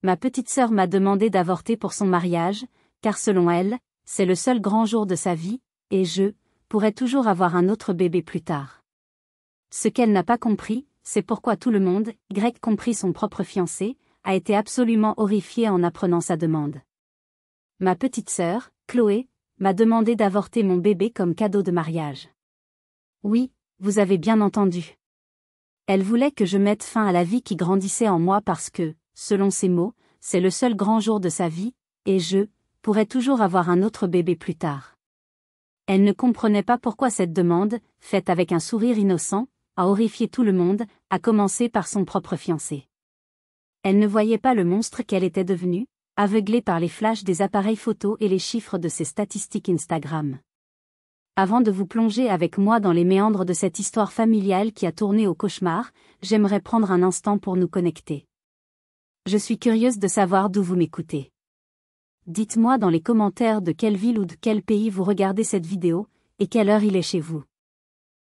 Ma petite sœur m'a demandé d'avorter pour son mariage, car selon elle, c'est le seul grand jour de sa vie, et je pourrais toujours avoir un autre bébé plus tard. Ce qu'elle n'a pas compris, c'est pourquoi tout le monde, Y compris son propre fiancé, a été absolument horrifié en apprenant sa demande. Ma petite sœur, Chloé, m'a demandé d'avorter mon bébé comme cadeau de mariage. Oui, vous avez bien entendu. Elle voulait que je mette fin à la vie qui grandissait en moi parce que, selon ses mots, c'est le seul grand jour de sa vie, et je pourrais toujours avoir un autre bébé plus tard. Elle ne comprenait pas pourquoi cette demande, faite avec un sourire innocent, a horrifié tout le monde, à commencer par son propre fiancé. Elle ne voyait pas le monstre qu'elle était devenue, aveuglée par les flashs des appareils photos et les chiffres de ses statistiques Instagram. Avant de vous plonger avec moi dans les méandres de cette histoire familiale qui a tourné au cauchemar, j'aimerais prendre un instant pour nous connecter. Je suis curieuse de savoir d'où vous m'écoutez. Dites-moi dans les commentaires de quelle ville ou de quel pays vous regardez cette vidéo, et quelle heure il est chez vous.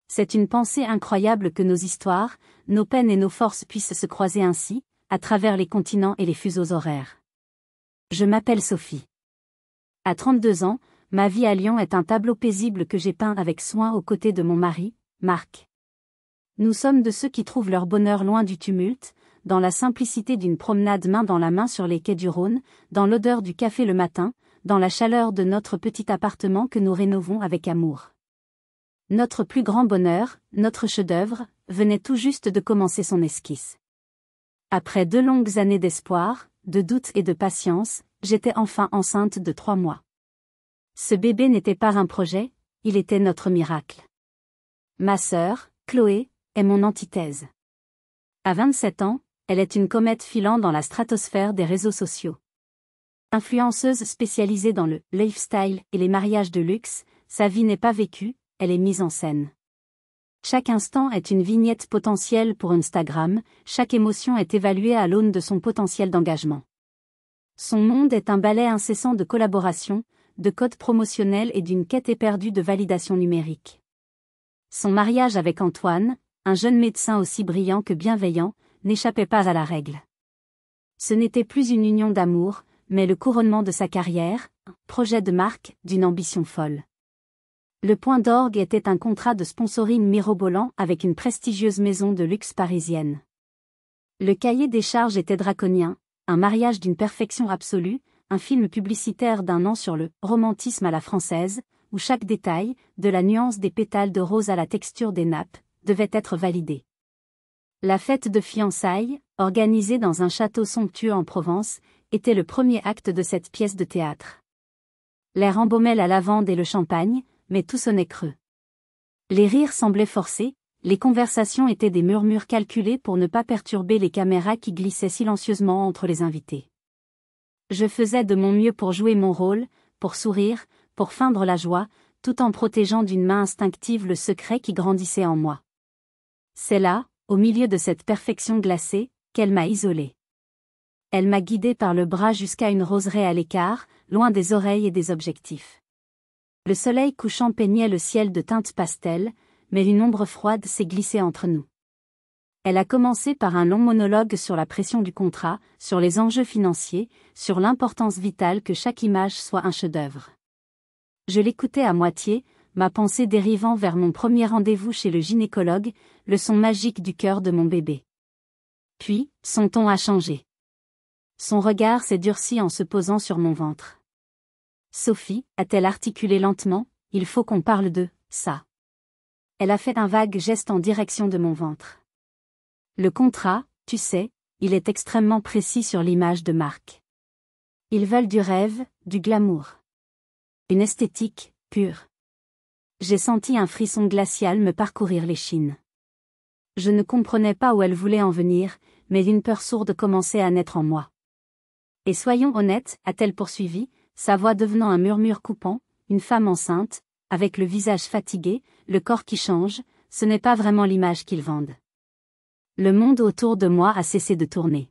C'est une pensée incroyable que nos histoires, nos peines et nos forces puissent se croiser ainsi, à travers les continents et les fuseaux horaires. Je m'appelle Sophie. À 32 ans, ma vie à Lyon est un tableau paisible que j'ai peint avec soin aux côtés de mon mari, Marc. Nous sommes de ceux qui trouvent leur bonheur loin du tumulte, dans la simplicité d'une promenade main dans la main sur les quais du Rhône, dans l'odeur du café le matin, dans la chaleur de notre petit appartement que nous rénovons avec amour. Notre plus grand bonheur, notre chef-d'œuvre, venait tout juste de commencer son esquisse. Après 2 longues années d'espoir, de doute et de patience, j'étais enfin enceinte de 3 mois. Ce bébé n'était pas un projet, il était notre miracle. Ma sœur, Chloé, est mon antithèse. À 27 ans, elle est une comète filant dans la stratosphère des réseaux sociaux. Influenceuse spécialisée dans le lifestyle et les mariages de luxe, sa vie n'est pas vécue, elle est mise en scène. Chaque instant est une vignette potentielle pour Instagram, chaque émotion est évaluée à l'aune de son potentiel d'engagement. Son monde est un ballet incessant de collaborations, de codes promotionnels et d'une quête éperdue de validation numérique. Son mariage avec Antoine, un jeune médecin aussi brillant que bienveillant, n'échappait pas à la règle. Ce n'était plus une union d'amour, mais le couronnement de sa carrière, un projet de marque, d'une ambition folle. Le point d'orgue était un contrat de sponsoring mirobolant avec une prestigieuse maison de luxe parisienne. Le cahier des charges était draconien, un mariage d'une perfection absolue, un film publicitaire d'1 an sur le romantisme à la française, où chaque détail, de la nuance des pétales de rose à la texture des nappes, devait être validé. La fête de fiançailles, organisée dans un château somptueux en Provence, était le premier acte de cette pièce de théâtre. L'air embaumait la lavande et le champagne, mais tout sonnait creux. Les rires semblaient forcés, les conversations étaient des murmures calculés pour ne pas perturber les caméras qui glissaient silencieusement entre les invités. Je faisais de mon mieux pour jouer mon rôle, pour sourire, pour feindre la joie, tout en protégeant d'une main instinctive le secret qui grandissait en moi. C'est là, au milieu de cette perfection glacée, qu'elle m'a isolée. Elle m'a guidée par le bras jusqu'à une roseraie à l'écart, loin des oreilles et des objectifs. Le soleil couchant peignait le ciel de teintes pastel, mais une ombre froide s'est glissée entre nous. Elle a commencé par un long monologue sur la pression du contrat, sur les enjeux financiers, sur l'importance vitale que chaque image soit un chef-d'œuvre. Je l'écoutais à moitié, ma pensée dérivant vers mon premier rendez-vous chez le gynécologue, le son magique du cœur de mon bébé. Puis, son ton a changé. Son regard s'est durci en se posant sur mon ventre. Sophie, a-t-elle articulé lentement, il faut qu'on parle de ça. Elle a fait un vague geste en direction de mon ventre. Le contrat, tu sais, il est extrêmement précis sur l'image de marque. Ils veulent du rêve, du glamour. Une esthétique, pure. J'ai senti un frisson glacial me parcourir l'échine. Je ne comprenais pas où elle voulait en venir, mais une peur sourde commençait à naître en moi. Et soyons honnêtes, a-t-elle poursuivi, sa voix devenant un murmure coupant, une femme enceinte, avec le visage fatigué, le corps qui change, ce n'est pas vraiment l'image qu'ils vendent. Le monde autour de moi a cessé de tourner.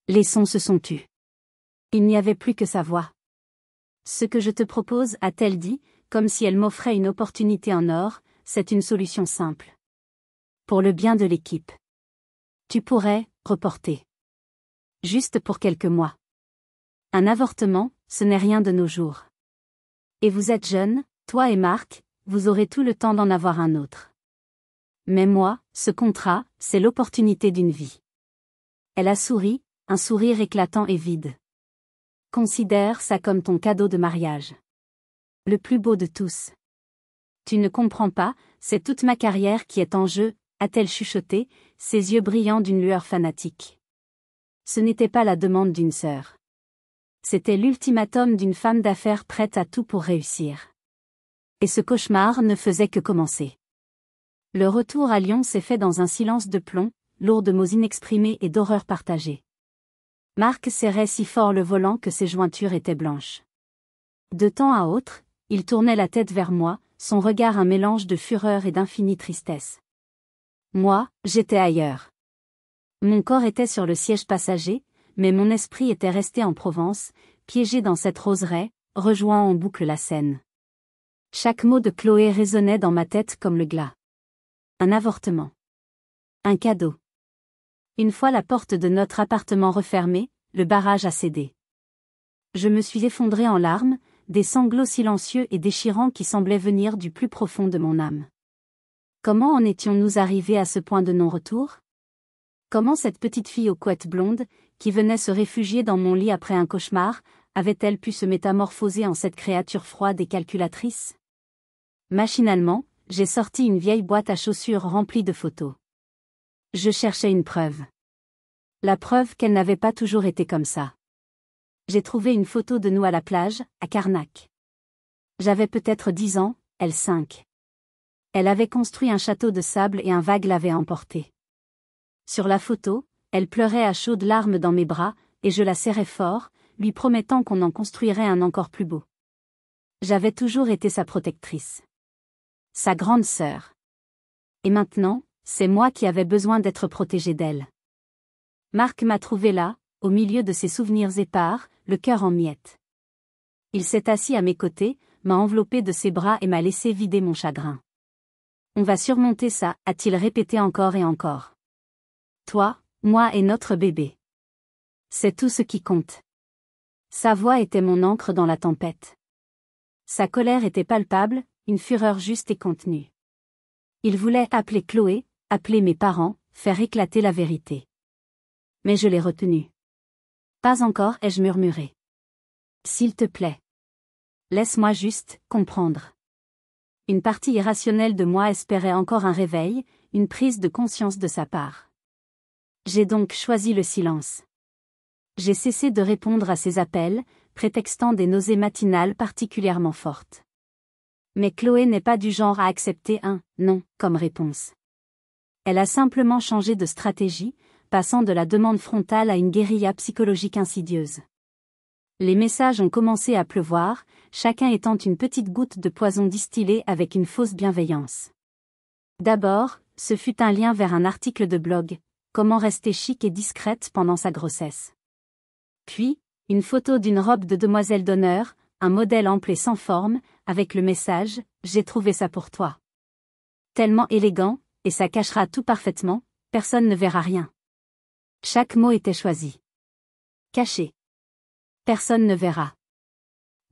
Les sons se sont tus. Il n'y avait plus que sa voix. Ce que je te propose, a-t-elle dit, comme si elle m'offrait une opportunité en or, c'est une solution simple. Pour le bien de l'équipe. Tu pourrais reporter. Juste pour quelques mois. Un avortement, ce n'est rien de nos jours. Et vous êtes jeune, toi et Marc, vous aurez tout le temps d'en avoir un autre. Mais moi, ce contrat, c'est l'opportunité d'une vie. Elle a souri, un sourire éclatant et vide. Considère ça comme ton cadeau de mariage. Le plus beau de tous. Tu ne comprends pas, c'est toute ma carrière qui est en jeu, a-t-elle chuchoté, ses yeux brillants d'une lueur fanatique. Ce n'était pas la demande d'une sœur. C'était l'ultimatum d'une femme d'affaires prête à tout pour réussir. Et ce cauchemar ne faisait que commencer. Le retour à Lyon s'est fait dans un silence de plomb, lourd de mots inexprimés et d'horreurs partagées. Marc serrait si fort le volant que ses jointures étaient blanches. De temps à autre, il tournait la tête vers moi, son regard un mélange de fureur et d'infinie tristesse. Moi, j'étais ailleurs. Mon corps était sur le siège passager, mais mon esprit était resté en Provence, piégé dans cette roseraie, rejoint en boucle la Seine. Chaque mot de Chloé résonnait dans ma tête comme le glas. Un avortement. Un cadeau. Une fois la porte de notre appartement refermée, le barrage a cédé. Je me suis effondrée en larmes, des sanglots silencieux et déchirants qui semblaient venir du plus profond de mon âme. Comment en étions-nous arrivés à ce point de non-retour? Comment cette petite fille aux couettes blondes, qui venait se réfugier dans mon lit après un cauchemar, avait-elle pu se métamorphoser en cette créature froide et calculatrice? Machinalement, j'ai sorti une vieille boîte à chaussures remplie de photos. Je cherchais une preuve. La preuve qu'elle n'avait pas toujours été comme ça. J'ai trouvé une photo de nous à la plage, à Carnac. J'avais peut-être 10 ans, elle 5. Elle avait construit un château de sable et un vague l'avait emportée. Sur la photo, elle pleurait à chaudes larmes dans mes bras, et je la serrais fort, lui promettant qu'on en construirait un encore plus beau. J'avais toujours été sa protectrice. Sa grande sœur. Et maintenant, c'est moi qui avais besoin d'être protégée d'elle. Marc m'a trouvé là, au milieu de ses souvenirs épars, le cœur en miettes. Il s'est assis à mes côtés, m'a enveloppé de ses bras et m'a laissé vider mon chagrin. On va surmonter ça, a-t-il répété encore et encore. Toi, moi et notre bébé. C'est tout ce qui compte. Sa voix était mon encre dans la tempête. Sa colère était palpable, une fureur juste et contenue. Il voulait appeler Chloé, appeler mes parents, faire éclater la vérité. Mais je l'ai retenu. Pas encore, ai-je murmuré. S'il te plaît. Laisse-moi juste comprendre. Une partie irrationnelle de moi espérait encore un réveil, une prise de conscience de sa part. J'ai donc choisi le silence. J'ai cessé de répondre à ses appels, prétextant des nausées matinales particulièrement fortes. Mais Chloé n'est pas du genre à accepter un « non » comme réponse. Elle a simplement changé de stratégie, passant de la demande frontale à une guérilla psychologique insidieuse. Les messages ont commencé à pleuvoir, chacun étant une petite goutte de poison distillée avec une fausse bienveillance. D'abord, ce fut un lien vers un article de blog, comment rester chic et discrète pendant sa grossesse. Puis, une photo d'une robe de demoiselle d'honneur, un modèle ample et sans forme, avec le message « J'ai trouvé ça pour toi ». Tellement élégant, et ça cachera tout parfaitement, personne ne verra rien. Chaque mot était choisi. Caché. Personne ne verra.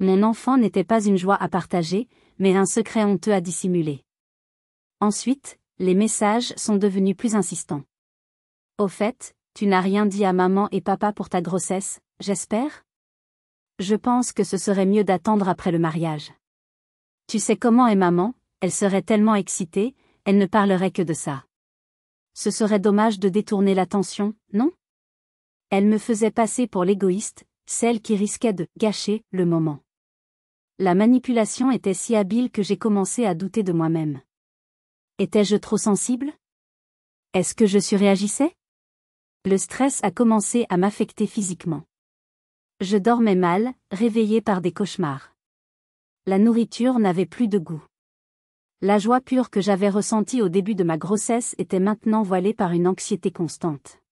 Mon enfant n'était pas une joie à partager, mais un secret honteux à dissimuler. Ensuite, les messages sont devenus plus insistants. Au fait, tu n'as rien dit à maman et papa pour ta grossesse, j'espère? Je pense que ce serait mieux d'attendre après le mariage. Tu sais comment est maman, elle serait tellement excitée, elle ne parlerait que de ça. Ce serait dommage de détourner l'attention, non? Elle me faisait passer pour l'égoïste, celle qui risquait de gâcher le moment. La manipulation était si habile que j'ai commencé à douter de moi-même. Étais-je trop sensible? Est-ce que je surréagissais? Le stress a commencé à m'affecter physiquement. Je dormais mal, réveillée par des cauchemars. La nourriture n'avait plus de goût. La joie pure que j'avais ressentie au début de ma grossesse était maintenant voilée par une anxiété constante.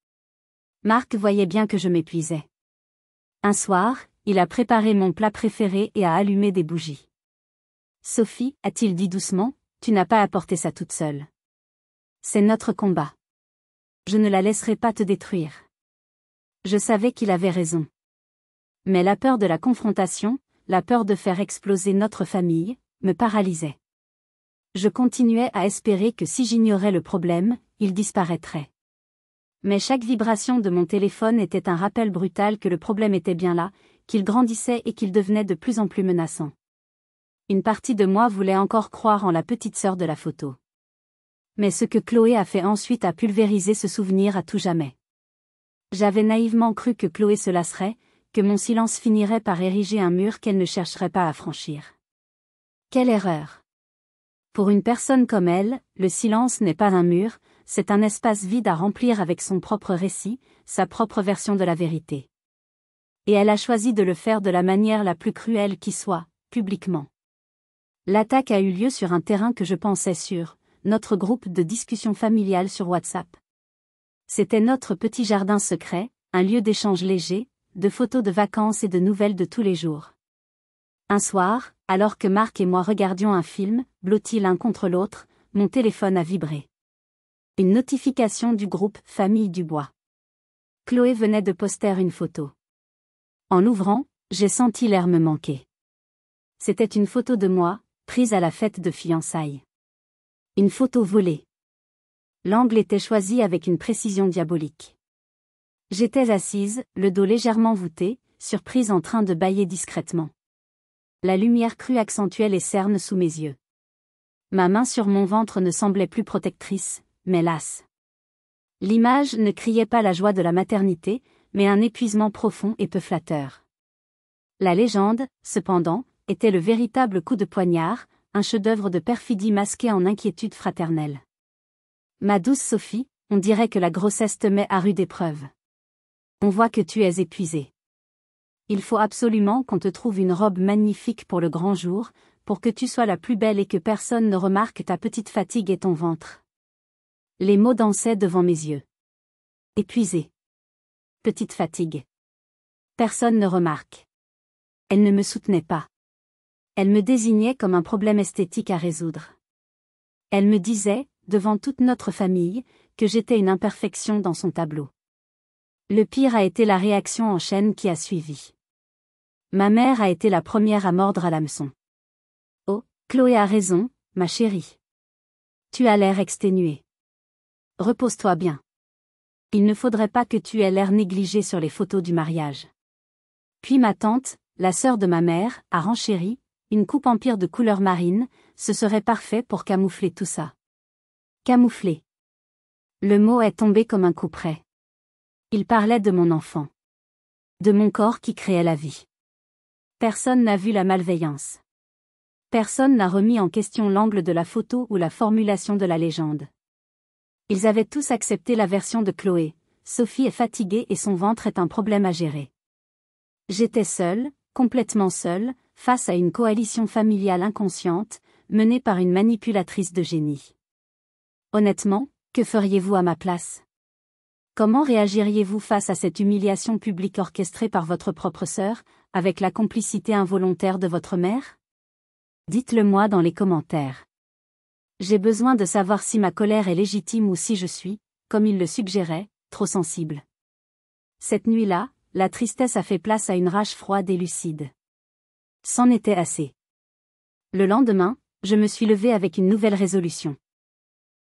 Marc voyait bien que je m'épuisais. Un soir, il a préparé mon plat préféré et a allumé des bougies. Sophie, a-t-il dit doucement, tu n'as pas apporté ça toute seule. C'est notre combat. Je ne la laisserai pas te détruire. Je savais qu'il avait raison. Mais la peur de la confrontation, la peur de faire exploser notre famille, me paralysait. Je continuais à espérer que si j'ignorais le problème, il disparaîtrait. Mais chaque vibration de mon téléphone était un rappel brutal que le problème était bien là, qu'il grandissait et qu'il devenait de plus en plus menaçant. Une partie de moi voulait encore croire en la petite sœur de la photo. Mais ce que Chloé a fait ensuite a pulvérisé ce souvenir à tout jamais. J'avais naïvement cru que Chloé se lasserait, que mon silence finirait par ériger un mur qu'elle ne chercherait pas à franchir. Quelle erreur! Pour une personne comme elle, le silence n'est pas un mur, c'est un espace vide à remplir avec son propre récit, sa propre version de la vérité. Et elle a choisi de le faire de la manière la plus cruelle qui soit, publiquement. L'attaque a eu lieu sur un terrain que je pensais sûr, notre groupe de discussion familiale sur WhatsApp. C'était notre petit jardin secret, un lieu d'échange léger, de photos de vacances et de nouvelles de tous les jours. Un soir, alors que Marc et moi regardions un film, blottis l'un contre l'autre, mon téléphone a vibré. Une notification du groupe « Famille Dubois ». Chloé venait de poster une photo. En l'ouvrant, j'ai senti l'air me manquer. C'était une photo de moi, prise à la fête de fiançailles. Une photo volée. L'angle était choisi avec une précision diabolique. J'étais assise, le dos légèrement voûté, surprise en train de bâiller discrètement. La lumière crue accentuait les cernes sous mes yeux. Ma main sur mon ventre ne semblait plus protectrice, mais lasse. L'image ne criait pas la joie de la maternité, mais un épuisement profond et peu flatteur. La légende, cependant, était le véritable coup de poignard, un chef-d'œuvre de perfidie masqué en inquiétude fraternelle. Ma douce Sophie, on dirait que la grossesse te met à rude épreuve. On voit que tu es épuisée. Il faut absolument qu'on te trouve une robe magnifique pour le grand jour, pour que tu sois la plus belle et que personne ne remarque ta petite fatigue et ton ventre. Les mots dansaient devant mes yeux. Épuisée. Petite fatigue. Personne ne remarque. Elle ne me soutenait pas. Elle me désignait comme un problème esthétique à résoudre. Elle me disait, devant toute notre famille, que j'étais une imperfection dans son tableau. Le pire a été la réaction en chaîne qui a suivi. Ma mère a été la première à mordre à l'hameçon. Oh, Chloé a raison, ma chérie. Tu as l'air exténuée. Repose-toi bien. Il ne faudrait pas que tu aies l'air négligé sur les photos du mariage. Puis ma tante, la sœur de ma mère, a renchéri, une coupe empire de couleur marine, ce serait parfait pour camoufler tout ça. Camoufler. Le mot est tombé comme un coup près. Il parlait de mon enfant. De mon corps qui créait la vie. Personne n'a vu la malveillance. Personne n'a remis en question l'angle de la photo ou la formulation de la légende. Ils avaient tous accepté la version de Chloé. Sophie est fatiguée et son ventre est un problème à gérer. J'étais seule, complètement seule, face à une coalition familiale inconsciente, menée par une manipulatrice de génie. Honnêtement, que feriez-vous à ma place? Comment réagiriez-vous face à cette humiliation publique orchestrée par votre propre sœur, avec la complicité involontaire de votre mère? Dites-le moi dans les commentaires. J'ai besoin de savoir si ma colère est légitime ou si je suis, comme il le suggérait, trop sensible. Cette nuit-là, la tristesse a fait place à une rage froide et lucide. C'en était assez. Le lendemain, je me suis levée avec une nouvelle résolution.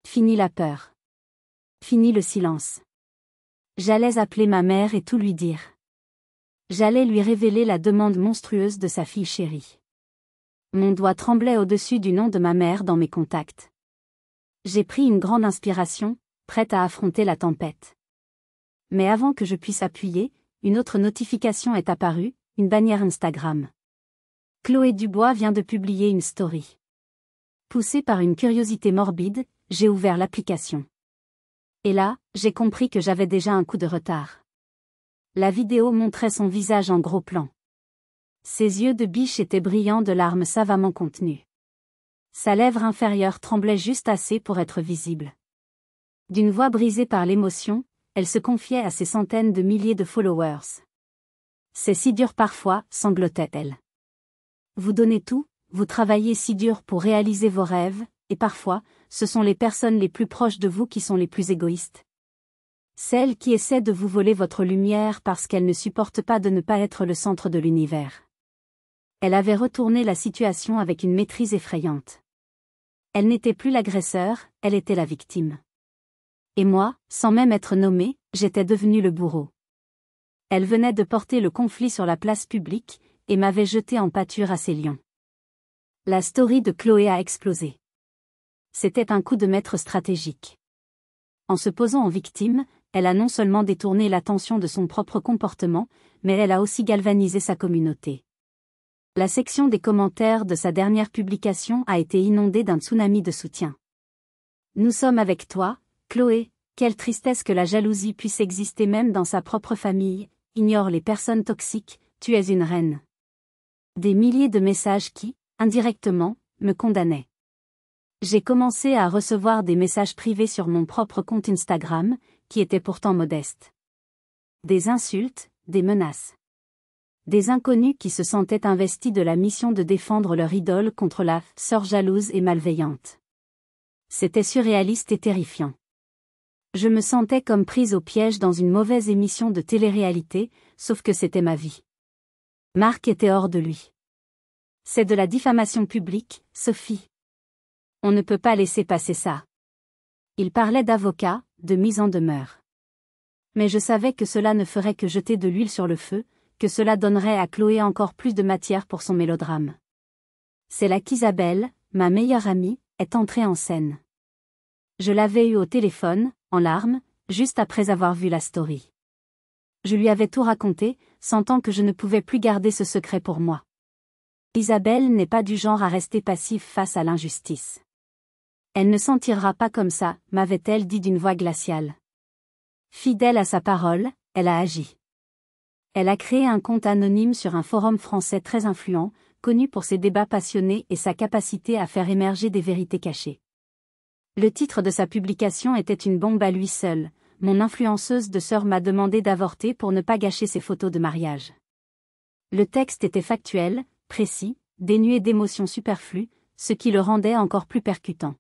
Fini la peur. Fini le silence. J'allais appeler ma mère et tout lui dire. J'allais lui révéler la demande monstrueuse de sa fille chérie. Mon doigt tremblait au-dessus du nom de ma mère dans mes contacts. J'ai pris une grande inspiration, prête à affronter la tempête. Mais avant que je puisse appuyer, une autre notification est apparue, une bannière Instagram. Chloé Dubois vient de publier une story. Poussée par une curiosité morbide, j'ai ouvert l'application. Et là, j'ai compris que j'avais déjà un coup de retard. La vidéo montrait son visage en gros plan. Ses yeux de biche étaient brillants de larmes savamment contenues. Sa lèvre inférieure tremblait juste assez pour être visible. D'une voix brisée par l'émotion, elle se confiait à ses centaines de milliers de followers. C'est si dur parfois, sanglotait-elle. Vous donnez tout, vous travaillez si dur pour réaliser vos rêves, et parfois, ce sont les personnes les plus proches de vous qui sont les plus égoïstes. Celle qui essaie de vous voler votre lumière parce qu'elle ne supporte pas de ne pas être le centre de l'univers. Elle avait retourné la situation avec une maîtrise effrayante. Elle n'était plus l'agresseur, elle était la victime. Et moi, sans même être nommée, j'étais devenu le bourreau. Elle venait de porter le conflit sur la place publique, et m'avait jeté en pâture à ses lions. La story de Chloé a explosé. C'était un coup de maître stratégique. En se posant en victime, elle a non seulement détourné l'attention de son propre comportement, mais elle a aussi galvanisé sa communauté. La section des commentaires de sa dernière publication a été inondée d'un tsunami de soutien. Nous sommes avec toi, Chloé, quelle tristesse que la jalousie puisse exister même dans sa propre famille, ignore les personnes toxiques, tu es une reine. Des milliers de messages qui, indirectement, me condamnaient. J'ai commencé à recevoir des messages privés sur mon propre compte Instagram, qui était pourtant modeste. Des insultes, des menaces. Des inconnus qui se sentaient investis de la mission de défendre leur idole contre la sœur jalouse et malveillante. C'était surréaliste et terrifiant. Je me sentais comme prise au piège dans une mauvaise émission de télé-réalité, sauf que c'était ma vie. Marc était hors de lui. C'est de la diffamation publique, Sophie. On ne peut pas laisser passer ça. Il parlait d'avocat, de mise en demeure. Mais je savais que cela ne ferait que jeter de l'huile sur le feu, que cela donnerait à Chloé encore plus de matière pour son mélodrame. C'est là qu'Isabelle, ma meilleure amie, est entrée en scène. Je l'avais eue au téléphone, en larmes, juste après avoir vu la story. Je lui avais tout raconté, sentant que je ne pouvais plus garder ce secret pour moi. Isabelle n'est pas du genre à rester passive face à l'injustice. Elle ne s'en tirera pas comme ça, m'avait-elle dit d'une voix glaciale. Fidèle à sa parole, elle a agi. Elle a créé un compte anonyme sur un forum français très influent, connu pour ses débats passionnés et sa capacité à faire émerger des vérités cachées. Le titre de sa publication était une bombe à lui seul. Mon influenceuse de sœur m'a demandé d'avorter pour ne pas gâcher ses photos de mariage. Le texte était factuel, précis, dénué d'émotions superflues, ce qui le rendait encore plus percutant.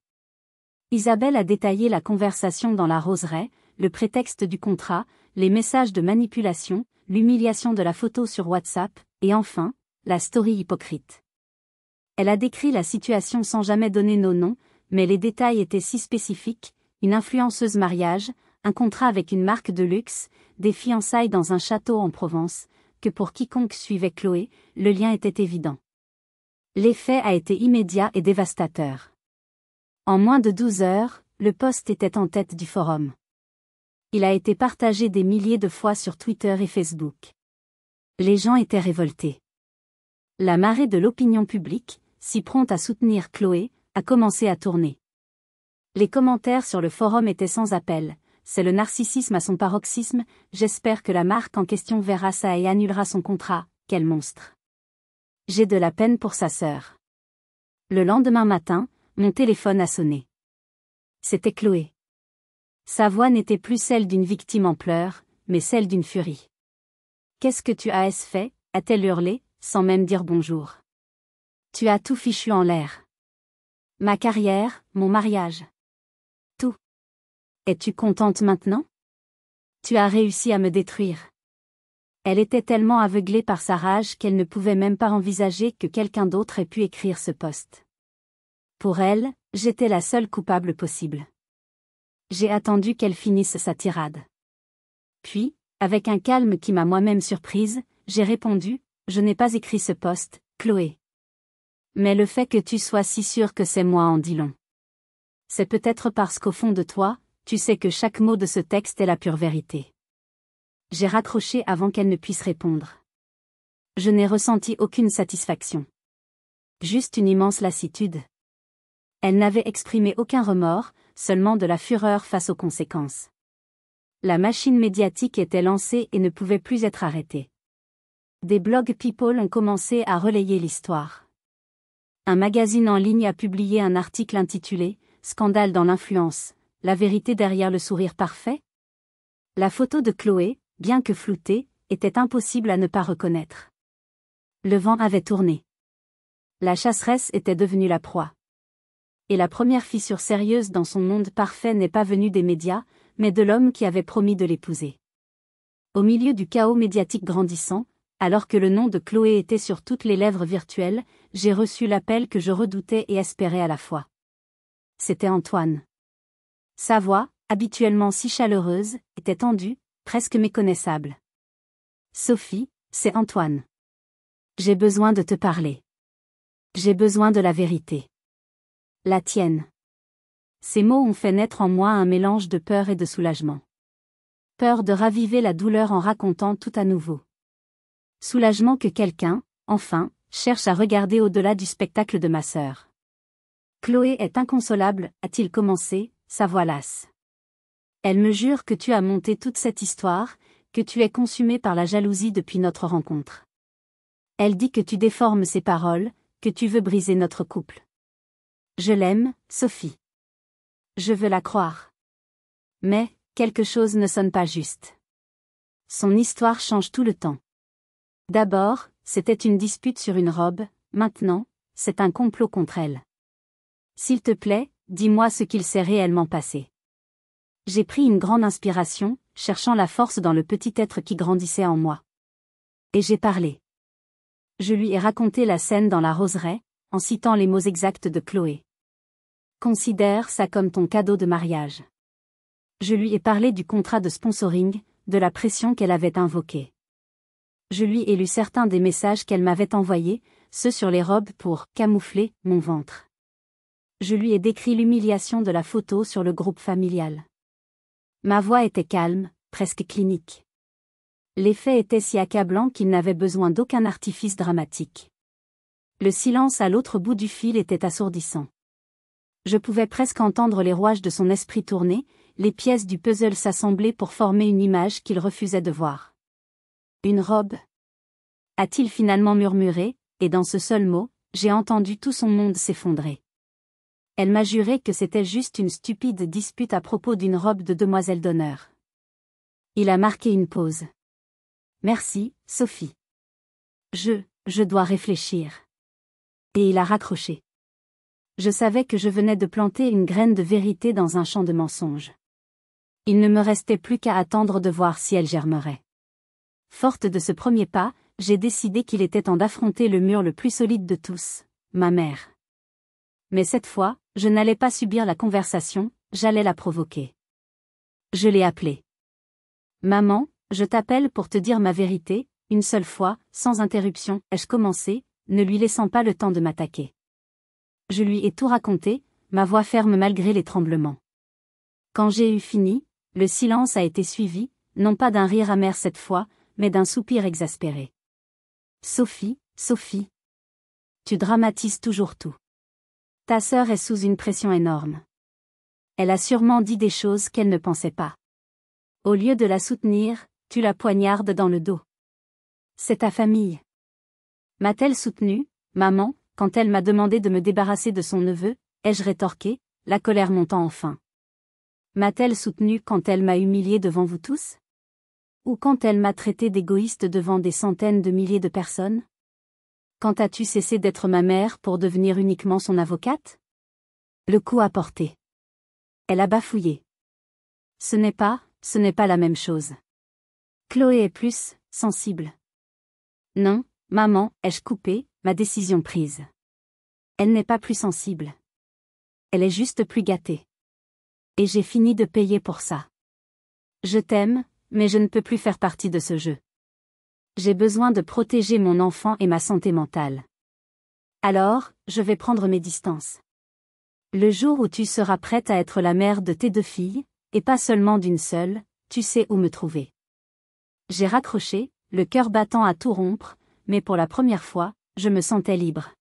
Isabelle a détaillé la conversation dans la roseraie, le prétexte du contrat, les messages de manipulation, l'humiliation de la photo sur WhatsApp, et enfin, la story hypocrite. Elle a décrit la situation sans jamais donner nos noms, mais les détails étaient si spécifiques, une influenceuse mariage, un contrat avec une marque de luxe, des fiançailles dans un château en Provence, que pour quiconque suivait Chloé, le lien était évident. L'effet a été immédiat et dévastateur. En moins de 12 heures, le post était en tête du forum. Il a été partagé des milliers de fois sur Twitter et Facebook. Les gens étaient révoltés. La marée de l'opinion publique, si prompte à soutenir Chloé, a commencé à tourner. Les commentaires sur le forum étaient sans appel. C'est le narcissisme à son paroxysme, j'espère que la marque en question verra ça et annulera son contrat, quel monstre. J'ai de la peine pour sa sœur. Le lendemain matin, mon téléphone a sonné. C'était Chloé. Sa voix n'était plus celle d'une victime en pleurs, mais celle d'une furie. Qu'est-ce que tu as fait, a-t-elle hurlé, sans même dire bonjour. Tu as tout fichu en l'air. Ma carrière, mon mariage. Tout. Es-tu contente maintenant? Tu as réussi à me détruire. Elle était tellement aveuglée par sa rage qu'elle ne pouvait même pas envisager que quelqu'un d'autre ait pu écrire ce post. Pour elle, j'étais la seule coupable possible. J'ai attendu qu'elle finisse sa tirade. Puis, avec un calme qui m'a moi-même surprise, j'ai répondu, je n'ai pas écrit ce post, Chloé. Mais le fait que tu sois si sûre que c'est moi en dit long. C'est peut-être parce qu'au fond de toi, tu sais que chaque mot de ce texte est la pure vérité. J'ai raccroché avant qu'elle ne puisse répondre. Je n'ai ressenti aucune satisfaction. Juste une immense lassitude. Elle n'avait exprimé aucun remords, seulement de la fureur face aux conséquences. La machine médiatique était lancée et ne pouvait plus être arrêtée. Des blogs people ont commencé à relayer l'histoire. Un magazine en ligne a publié un article intitulé « Scandale dans l'influence, la vérité derrière le sourire parfait ?» La photo de Chloé, bien que floutée, était impossible à ne pas reconnaître. Le vent avait tourné. La chasseresse était devenue la proie. Et la première fissure sérieuse dans son monde parfait n'est pas venue des médias, mais de l'homme qui avait promis de l'épouser. Au milieu du chaos médiatique grandissant, alors que le nom de Chloé était sur toutes les lèvres virtuelles, j'ai reçu l'appel que je redoutais et espérais à la fois. C'était Antoine. Sa voix, habituellement si chaleureuse, était tendue, presque méconnaissable. Sophie, c'est Antoine. J'ai besoin de te parler. J'ai besoin de la vérité. La tienne. Ces mots ont fait naître en moi un mélange de peur et de soulagement. Peur de raviver la douleur en racontant tout à nouveau. Soulagement que quelqu'un, enfin, cherche à regarder au-delà du spectacle de ma sœur. Chloé est inconsolable, a-t-il commencé, sa voix lasse. Elle me jure que tu as monté toute cette histoire, que tu es consumée par la jalousie depuis notre rencontre. Elle dit que tu déformes ses paroles, que tu veux briser notre couple. Je l'aime, Sophie. Je veux la croire. Mais, quelque chose ne sonne pas juste. Son histoire change tout le temps. D'abord, c'était une dispute sur une robe, maintenant, c'est un complot contre elle. S'il te plaît, dis-moi ce qu'il s'est réellement passé. J'ai pris une grande inspiration, cherchant la force dans le petit être qui grandissait en moi. Et j'ai parlé. Je lui ai raconté la scène dans la roseraie, en citant les mots exacts de Chloé. Considère ça comme ton cadeau de mariage. Je lui ai parlé du contrat de sponsoring, de la pression qu'elle avait invoquée. Je lui ai lu certains des messages qu'elle m'avait envoyés, ceux sur les robes pour « camoufler » mon ventre. Je lui ai décrit l'humiliation de la photo sur le groupe familial. Ma voix était calme, presque clinique. L'effet était si accablant qu'il n'avait besoin d'aucun artifice dramatique. Le silence à l'autre bout du fil était assourdissant. Je pouvais presque entendre les rouages de son esprit tourner, les pièces du puzzle s'assembler pour former une image qu'il refusait de voir. Une robe ? A-t-il finalement murmuré, et dans ce seul mot, j'ai entendu tout son monde s'effondrer. Elle m'a juré que c'était juste une stupide dispute à propos d'une robe de demoiselle d'honneur. Il a marqué une pause. Merci, Sophie. Je dois réfléchir. Et il a raccroché. Je savais que je venais de planter une graine de vérité dans un champ de mensonges. Il ne me restait plus qu'à attendre de voir si elle germerait. Forte de ce premier pas, j'ai décidé qu'il était temps d'affronter le mur le plus solide de tous, ma mère. Mais cette fois, je n'allais pas subir la conversation, j'allais la provoquer. Je l'ai appelée. Maman, je t'appelle pour te dire ma vérité, une seule fois, sans interruption, ai-je commencé, ne lui laissant pas le temps de m'attaquer. Je lui ai tout raconté, ma voix ferme malgré les tremblements. Quand j'ai eu fini, le silence a été suivi, non pas d'un rire amer cette fois, mais d'un soupir exaspéré. Sophie, Sophie. Tu dramatises toujours tout. Ta sœur est sous une pression énorme. Elle a sûrement dit des choses qu'elle ne pensait pas. Au lieu de la soutenir, tu la poignardes dans le dos. C'est ta famille. M'a-t-elle soutenue, maman, quand elle m'a demandé de me débarrasser de son neveu, ai-je rétorqué, la colère montant enfin. M'a-t-elle soutenue quand elle m'a humiliée devant vous tous ? Ou quand elle m'a traité d'égoïste devant des centaines de milliers de personnes ? Quand as-tu cessé d'être ma mère pour devenir uniquement son avocate ? Le coup a porté. Elle a bafouillé. Ce n'est pas la même chose. Chloé est plus sensible. Non, maman, ai-je coupé, ma décision prise. Elle n'est pas plus sensible. Elle est juste plus gâtée. Et j'ai fini de payer pour ça. Je t'aime, mais je ne peux plus faire partie de ce jeu. J'ai besoin de protéger mon enfant et ma santé mentale. Alors, je vais prendre mes distances. Le jour où tu seras prête à être la mère de tes 2 filles, et pas seulement d'une seule, tu sais où me trouver. J'ai raccroché, le cœur battant à tout rompre, mais pour la première fois, je me sentais libre.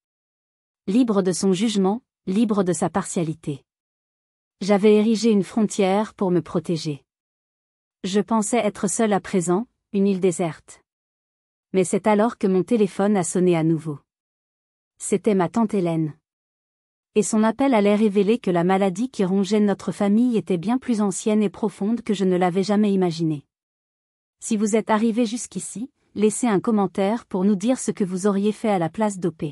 Libre de son jugement, libre de sa partialité. J'avais érigé une frontière pour me protéger. Je pensais être seule à présent, une île déserte. Mais c'est alors que mon téléphone a sonné à nouveau. C'était ma tante Hélène. Et son appel allait révéler que la maladie qui rongeait notre famille était bien plus ancienne et profonde que je ne l'avais jamais imaginé. Si vous êtes arrivé jusqu'ici, laissez un commentaire pour nous dire ce que vous auriez fait à la place d'OP.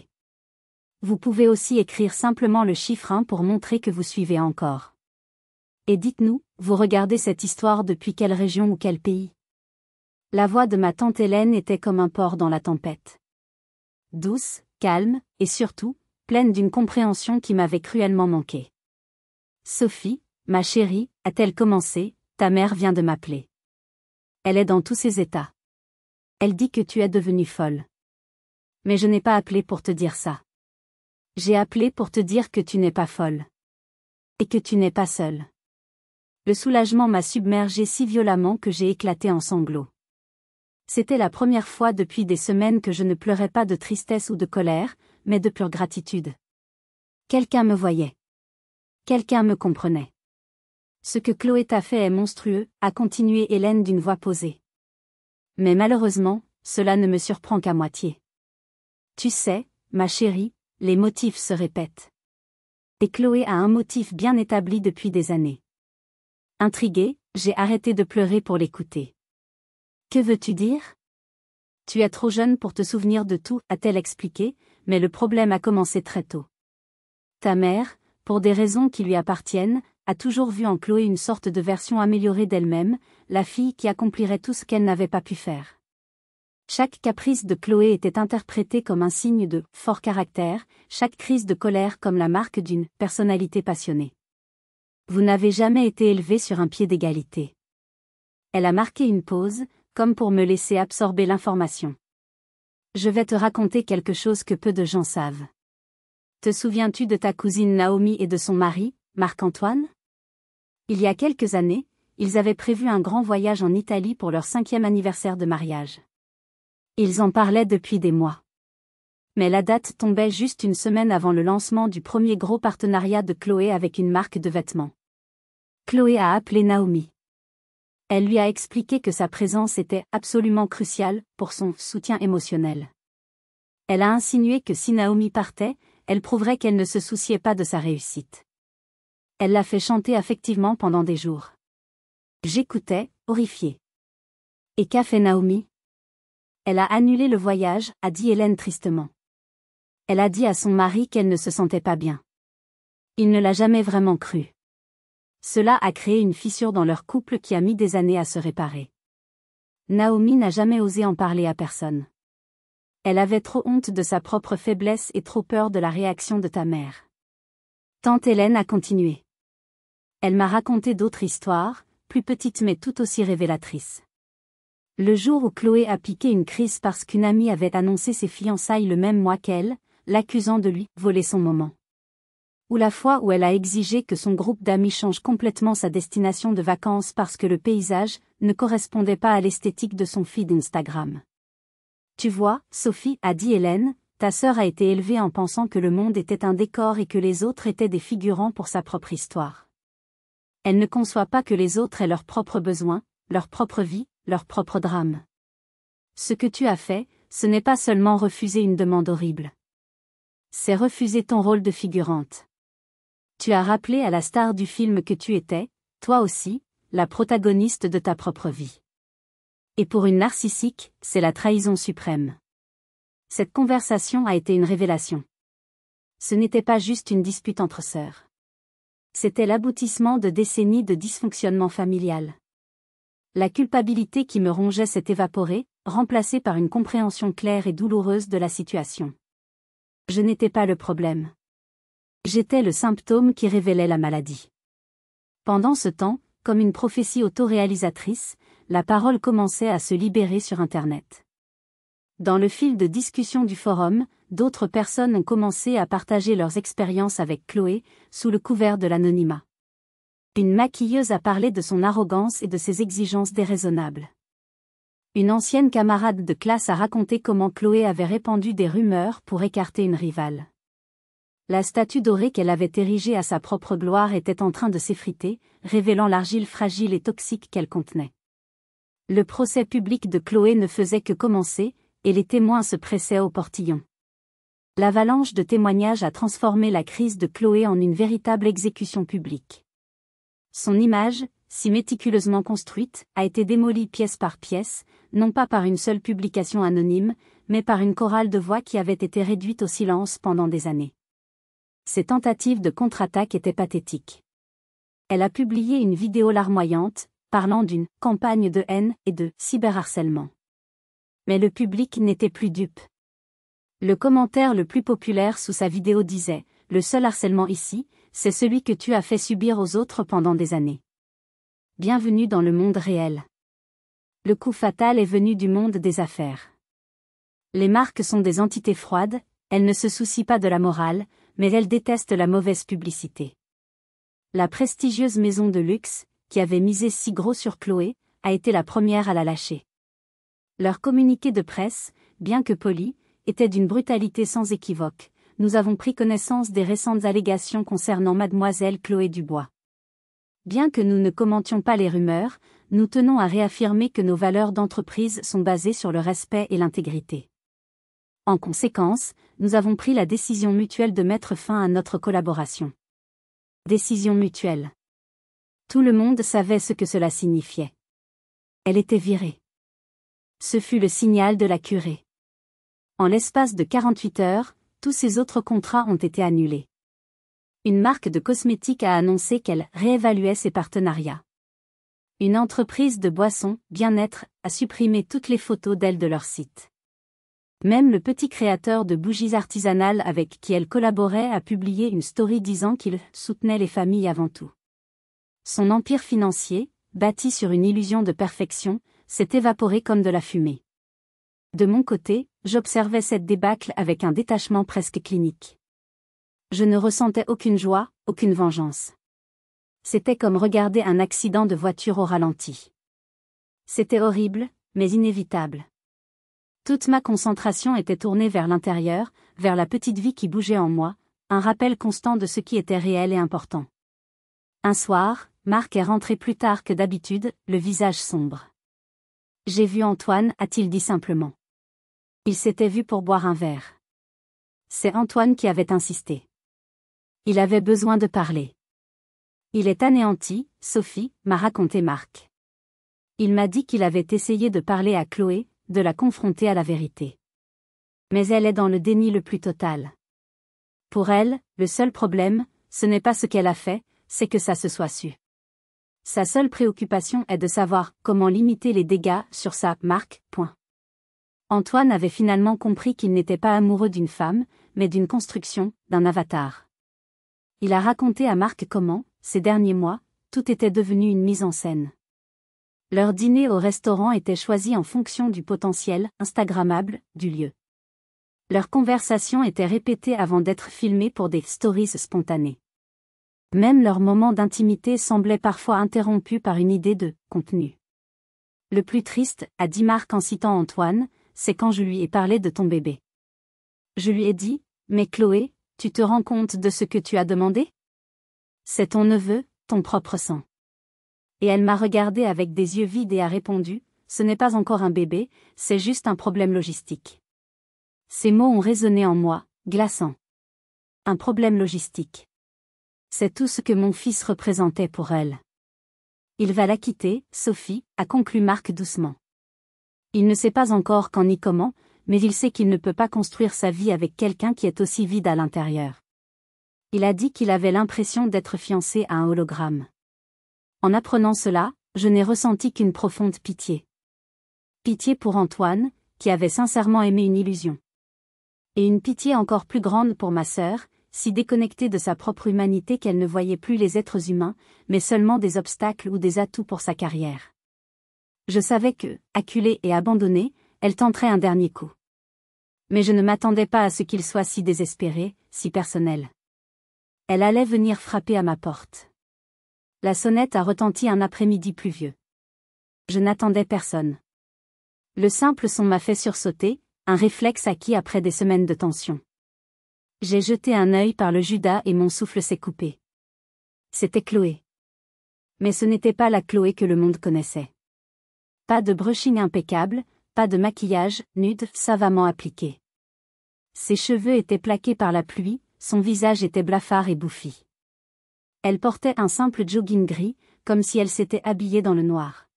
Vous pouvez aussi écrire simplement le chiffre 1 pour montrer que vous suivez encore. Et dites-nous, Vous regardez cette histoire depuis quelle région ou quel pays? La voix de ma tante Hélène était comme un port dans la tempête. Douce, calme, et surtout, pleine d'une compréhension qui m'avait cruellement manqué. Sophie, ma chérie, a-t-elle commencé, ta mère vient de m'appeler. Elle est dans tous ses états. Elle dit que tu es devenue folle. Mais je n'ai pas appelé pour te dire ça. J'ai appelé pour te dire que tu n'es pas folle. Et que tu n'es pas seule. Le soulagement m'a submergée si violemment que j'ai éclaté en sanglots. C'était la première fois depuis des semaines que je ne pleurais pas de tristesse ou de colère, mais de pure gratitude. Quelqu'un me voyait. Quelqu'un me comprenait. Ce que Chloé t'a fait est monstrueux, a continué Hélène d'une voix posée. Mais malheureusement, cela ne me surprend qu'à moitié. Tu sais, ma chérie, les motifs se répètent. Et Chloé a un motif bien établi depuis des années. Intriguée, j'ai arrêté de pleurer pour l'écouter. Que veux-tu dire? Tu es trop jeune pour te souvenir de tout, a-t-elle expliqué, mais le problème a commencé très tôt. Ta mère, pour des raisons qui lui appartiennent, a toujours vu en Chloé une sorte de version améliorée d'elle-même, la fille qui accomplirait tout ce qu'elle n'avait pas pu faire. Chaque caprice de Chloé était interprété comme un signe de fort caractère, chaque crise de colère comme la marque d'une personnalité passionnée. Vous n'avez jamais été élevé sur un pied d'égalité. Elle a marqué une pause, comme pour me laisser absorber l'information. Je vais te raconter quelque chose que peu de gens savent. Te souviens-tu de ta cousine Naomi et de son mari, Marc-Antoine? Il y a quelques années, ils avaient prévu un grand voyage en Italie pour leur 5e anniversaire de mariage. Ils en parlaient depuis des mois. Mais la date tombait juste une semaine avant le lancement du premier gros partenariat de Chloé avec une marque de vêtements. Chloé a appelé Naomi. Elle lui a expliqué que sa présence était absolument cruciale pour son soutien émotionnel. Elle a insinué que si Naomi partait, elle prouverait qu'elle ne se souciait pas de sa réussite. Elle l'a fait chanter affectivement pendant des jours. J'écoutais, horrifiée. Et qu'a fait Naomi? Elle a annulé le voyage, a dit Hélène tristement. Elle a dit à son mari qu'elle ne se sentait pas bien. Il ne l'a jamais vraiment cru. Cela a créé une fissure dans leur couple qui a mis des années à se réparer. Naomi n'a jamais osé en parler à personne. Elle avait trop honte de sa propre faiblesse et trop peur de la réaction de ta mère. Tante Hélène a continué. Elle m'a raconté d'autres histoires, plus petites mais tout aussi révélatrices. Le jour où Chloé a piqué une crise parce qu'une amie avait annoncé ses fiançailles le même mois qu'elle, l'accusant de lui voler son moment. Ou la fois où elle a exigé que son groupe d'amis change complètement sa destination de vacances parce que le paysage ne correspondait pas à l'esthétique de son feed Instagram. Tu vois, Sophie, a dit Hélène, ta sœur a été élevée en pensant que le monde était un décor et que les autres étaient des figurants pour sa propre histoire. Elle ne conçoit pas que les autres aient leurs propres besoins, leur propre vie, leur propre drame. Ce que tu as fait, ce n'est pas seulement refuser une demande horrible. C'est refuser ton rôle de figurante. Tu as rappelé à la star du film que tu étais, toi aussi, la protagoniste de ta propre vie. Et pour une narcissique, c'est la trahison suprême. Cette conversation a été une révélation. Ce n'était pas juste une dispute entre sœurs. C'était l'aboutissement de décennies de dysfonctionnement familial. La culpabilité qui me rongeait s'est évaporée, remplacée par une compréhension claire et douloureuse de la situation. Je n'étais pas le problème. J'étais le symptôme qui révélait la maladie. Pendant ce temps, comme une prophétie autoréalisatrice, la parole commençait à se libérer sur Internet. Dans le fil de discussion du forum, d'autres personnes ont commencé à partager leurs expériences avec Chloé, sous le couvert de l'anonymat. Une maquilleuse a parlé de son arrogance et de ses exigences déraisonnables. Une ancienne camarade de classe a raconté comment Chloé avait répandu des rumeurs pour écarter une rivale. La statue dorée qu'elle avait érigée à sa propre gloire était en train de s'effriter, révélant l'argile fragile et toxique qu'elle contenait. Le procès public de Chloé ne faisait que commencer, et les témoins se pressaient au portillon. L'avalanche de témoignages a transformé la crise de Chloé en une véritable exécution publique. Son image, si méticuleusement construite, a été démolie pièce par pièce, non pas par une seule publication anonyme, mais par une chorale de voix qui avait été réduite au silence pendant des années. Ces tentatives de contre-attaque étaient pathétiques. Elle a publié une vidéo larmoyante, parlant d'une « campagne de haine » et de « cyberharcèlement ». Mais le public n'était plus dupe. Le commentaire le plus populaire sous sa vidéo disait « Le seul harcèlement ici, c'est celui que tu as fait subir aux autres pendant des années. » Bienvenue dans le monde réel. Le coup fatal est venu du monde des affaires. Les marques sont des entités froides, elles ne se soucient pas de la morale, mais elles détestent la mauvaise publicité. La prestigieuse maison de luxe, qui avait misé si gros sur Chloé, a été la première à la lâcher. Leur communiqué de presse, bien que poli, était d'une brutalité sans équivoque. Nous avons pris connaissance des récentes allégations concernant mademoiselle Chloé Dubois. Bien que nous ne commentions pas les rumeurs, nous tenons à réaffirmer que nos valeurs d'entreprise sont basées sur le respect et l'intégrité. En conséquence, nous avons pris la décision mutuelle de mettre fin à notre collaboration. Décision mutuelle. Tout le monde savait ce que cela signifiait. Elle était virée. Ce fut le signal de la curée. En l'espace de 48 heures, tous ces autres contrats ont été annulés. Une marque de cosmétiques a annoncé qu'elle réévaluait ses partenariats. Une entreprise de boissons, Bien-être, a supprimé toutes les photos d'elle de leur site. Même le petit créateur de bougies artisanales avec qui elle collaborait a publié une story disant qu'il soutenait les familles avant tout. Son empire financier, bâti sur une illusion de perfection, s'est évaporé comme de la fumée. De mon côté, j'observais cette débâcle avec un détachement presque clinique. Je ne ressentais aucune joie, aucune vengeance. C'était comme regarder un accident de voiture au ralenti. C'était horrible, mais inévitable. Toute ma concentration était tournée vers l'intérieur, vers la petite vie qui bougeait en moi, un rappel constant de ce qui était réel et important. Un soir, Marc est rentré plus tard que d'habitude, le visage sombre. « J'ai vu Antoine », a-t-il dit simplement. Il s'était vu pour boire un verre. C'est Antoine qui avait insisté. Il avait besoin de parler. Il est anéanti, Sophie, m'a raconté Marc. Il m'a dit qu'il avait essayé de parler à Chloé, de la confronter à la vérité. Mais elle est dans le déni le plus total. Pour elle, le seul problème, ce n'est pas ce qu'elle a fait, c'est que ça se soit su. Sa seule préoccupation est de savoir comment limiter les dégâts sur sa marque. Antoine avait finalement compris qu'il n'était pas amoureux d'une femme, mais d'une construction, d'un avatar. Il a raconté à Marc comment, ces derniers mois, tout était devenu une mise en scène. Leur dîner au restaurant était choisi en fonction du potentiel instagrammable du lieu. Leurs conversations étaient répétées avant d'être filmées pour des stories spontanées. Même leurs moments d'intimité semblaient parfois interrompus par une idée de contenu. Le plus triste, a dit Marc en citant Antoine, c'est quand je lui ai parlé de ton bébé. Je lui ai dit, mais Chloé, tu te rends compte de ce que tu as demandé? C'est ton neveu, ton propre sang. Et elle m'a regardé avec des yeux vides et a répondu, ce n'est pas encore un bébé, c'est juste un problème logistique. Ces mots ont résonné en moi, glaçant. Un problème logistique. C'est tout ce que mon fils représentait pour elle. Il va la quitter, Sophie, a conclu Marc doucement. Il ne sait pas encore quand ni comment, mais il sait qu'il ne peut pas construire sa vie avec quelqu'un qui est aussi vide à l'intérieur. Il a dit qu'il avait l'impression d'être fiancé à un hologramme. En apprenant cela, je n'ai ressenti qu'une profonde pitié. Pitié pour Antoine, qui avait sincèrement aimé une illusion. Et une pitié encore plus grande pour ma sœur, si déconnectée de sa propre humanité qu'elle ne voyait plus les êtres humains, mais seulement des obstacles ou des atouts pour sa carrière. Je savais que, acculée et abandonnée, elle tenterait un dernier coup. Mais je ne m'attendais pas à ce qu'il soit si désespéré, si personnel. Elle allait venir frapper à ma porte. La sonnette a retenti un après-midi pluvieux. Je n'attendais personne. Le simple son m'a fait sursauter, un réflexe acquis après des semaines de tension. J'ai jeté un œil par le Judas et mon souffle s'est coupé. C'était Chloé. Mais ce n'était pas la Chloé que le monde connaissait. Pas de brushing impeccable, pas de maquillage, nude, savamment appliqué. Ses cheveux étaient plaqués par la pluie, son visage était blafard et bouffi. Elle portait un simple jogging gris, comme si elle s'était habillée dans le noir.